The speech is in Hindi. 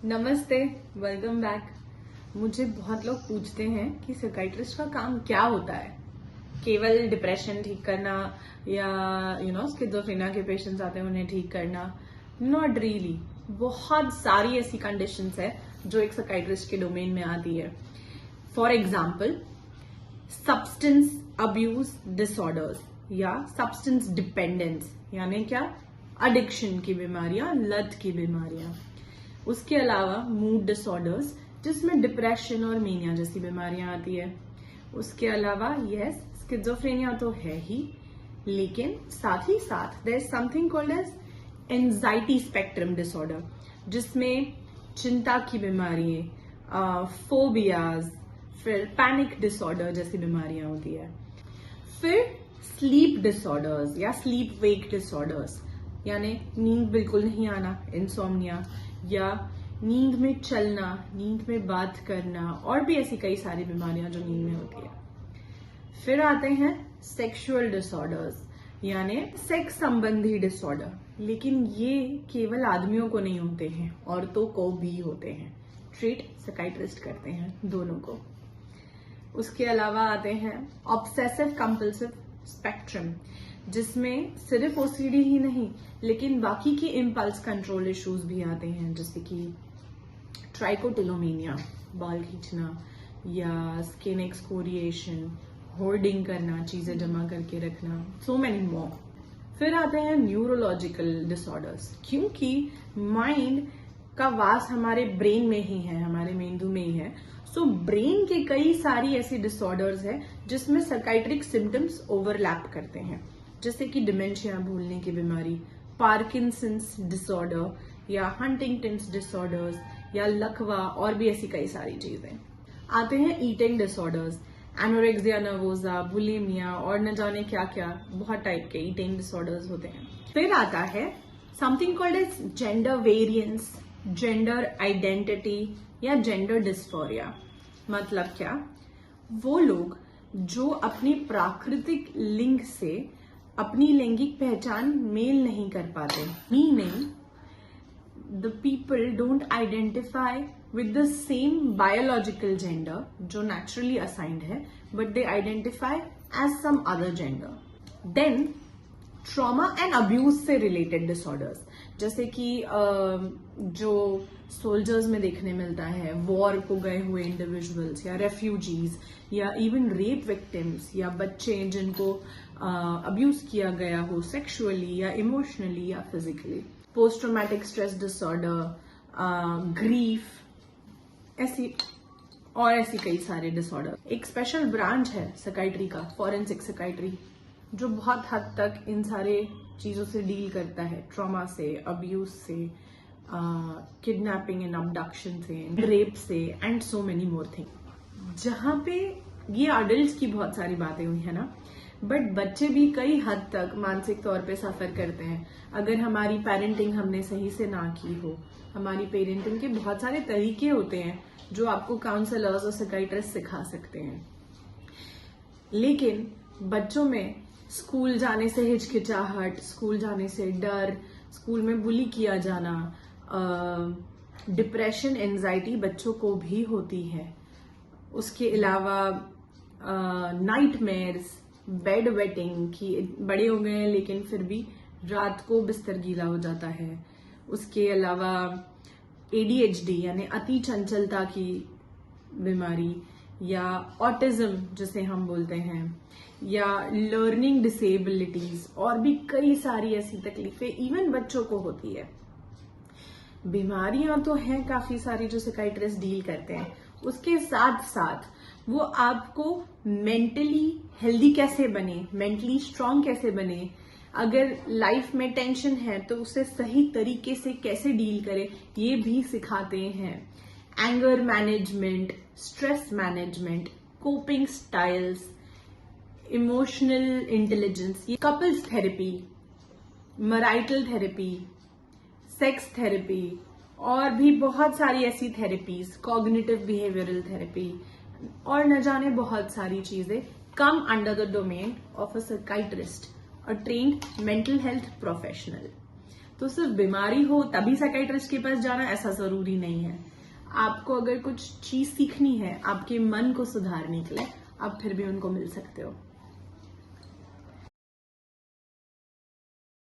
नमस्ते, वेलकम बैक। मुझे बहुत लोग पूछते हैं कि साइकियाट्रिस्ट का काम क्या होता है। केवल डिप्रेशन ठीक करना या स्किज़ोफ्रेनिया के पेशेंट्स आते हैं उन्हें ठीक करना? Not really. बहुत सारी ऐसी कंडीशंस है जो एक साइकियाट्रिस्ट के डोमेन में आती है। For example, substance abuse disorders या सब्सटेंस डिपेंडेंस, यानी क्या, एडिक्शन की बीमारियां, लत की बीमारियां। उसके अलावा मूड डिसऑर्डर्स जिसमें डिप्रेशन और मेनिया जैसी बीमारियां आती है। उसके अलावा यस, स्किज़ोफ्रेनिया तो है ही, लेकिन साथ ही साथ there is something called as anxiety spectrum disorder, जिसमें चिंता की बीमारी, फोबियाज, फिर पैनिक डिसऑर्डर जैसी बीमारियां होती है। फिर स्लीप डिसऑर्डर्स या स्लीप वेक डिसऑर्डर्स, यानी नींद बिल्कुल नहीं आना, इंसोम्निया, या नींद में चलना, नींद में बात करना, और भी ऐसी कई सारी बीमारियां जो नींद में होती है। फिर आते हैं सेक्सुअल डिसऑर्डर्स, यानी सेक्स संबंधी डिसऑर्डर, लेकिन ये केवल आदमियों को नहीं होते हैं, औरतों को भी होते हैं। ट्रीट साइकियाट्रिस्ट करते हैं दोनों को। उसके अलावा आते हैं ऑब्सेसिव कंपल्सिव स्पेक्ट्रम, जिसमें सिर्फ ओसीडी ही नहीं लेकिन बाकी की इम्पल्स कंट्रोल इश्यूज भी आते हैं, जैसे कि ट्राइकोटिलोमेनिया, बाल खींचना, या स्किन एक्सफोलिएशन, होर्डिंग करना, चीजें जमा करके रखना, सो मेनी मोर। फिर आते हैं न्यूरोलॉजिकल डिसऑर्डर्स, क्योंकि माइंड का वास हमारे ब्रेन में ही है, हमारे मेंदु में ही है। सो ब्रेन के कई सारी ऐसी डिसऑर्डर्स है जिसमें साइकियाट्रिक सिम्टम्स ओवरलैप करते हैं, जैसे कि डिमेंशिया, भूलने की बीमारी, पार्किंसंस डिसऑर्डर या हंटिंगटन्स डिसऑर्डर्स या लकवा, और भी ऐसी कई सारी चीजें। आते हैं eating disorders, anorexia nervosa, bulimia, और न जाने क्या क्या, बहुत टाइप के ईटिंग डिसऑर्डर्स होते हैं। फिर आता है something called age gender variance, gender identity या जेंडर डिस्फोरिया। मतलब क्या, वो लोग जो अपनी प्राकृतिक लिंग से अपनी लैंगिक पहचान मेल नहीं कर पाते, meaning the people don't identify with the same biological gender जो नेचुरली असाइंड है, but they identify as some other gender. Then trauma and abuse से रिलेटेड डिसऑर्डर्स, जैसे कि जो सोल्जर्स में देखने मिलता है, वॉर को गए हुए इंडिविजुअल्स या रेफ्यूजीज या इवन रेप विक्टिम्स या बच्चे जिनको अब्यूज किया गया हो सेक्सुअली या इमोशनली या physically. Post traumatic stress disorder, grief, ऐसी कई सारे डिसऑर्डर। एक स्पेशल ब्रांच है साइकियाट्री का, फॉरेंसिक साइकियाट्री, जो बहुत हद तक इन सारे चीजों से डील करता है, ट्रॉमा से, अब्यूज से, किडनैपिंग एंड अबडक्शन से, रेप से, and so many more thing. जहां पे ये अडल्ट की बहुत सारी बातें हुई है ना, बट बच्चे भी कई हद तक मानसिक तौर पे सफर करते हैं अगर हमारी पेरेंटिंग हमने सही से ना की हो। हमारी पेरेंटिंग के बहुत सारे तरीके होते हैं जो आपको काउंसलर्स और साइकियाट्रिस्ट सिखा सकते हैं, लेकिन बच्चों में स्कूल जाने से हिचकिचाहट, स्कूल जाने से डर, स्कूल में बुली किया जाना, डिप्रेशन, एंजाइटी बच्चों को भी होती है। उसके अलावा नाइटमेयर्स, बेड वेटिंग, की बड़े हो गए हैं लेकिन फिर भी रात को बिस्तर गीला हो जाता है। उसके अलावा ADHD यानी अति चंचलता की बीमारी, या ऑटिज्म जिसे हम बोलते हैं, या लर्निंग डिसेबिलिटीज, और भी कई सारी ऐसी तकलीफें इवन बच्चों को होती है। बीमारियां तो हैं काफी सारी जो साइकियाट्रिस्ट डील करते हैं, उसके साथ साथ वो आपको मेंटली हेल्दी कैसे बने, मेंटली स्ट्रांग कैसे बने, अगर लाइफ में टेंशन है तो उसे सही तरीके से कैसे डील करें, ये भी सिखाते हैं। Anger management, stress management, coping styles, emotional intelligence, couples therapy, marital therapy, sex therapy, और भी बहुत सारी ऐसी थेरेपीज, कॉग्निटिव बिहेवियरल थेरेपी, और न जाने बहुत सारी चीजें come under the domain of a psychiatrist, a trained mental health professional. तो सिर्फ बीमारी हो तभी साइकियाट्रिस्ट के पास जाना ऐसा जरूरी नहीं है। आपको अगर कुछ चीज सीखनी है आपके मन को सुधारने के लिए, आप फिर भी उनको मिल सकते हो।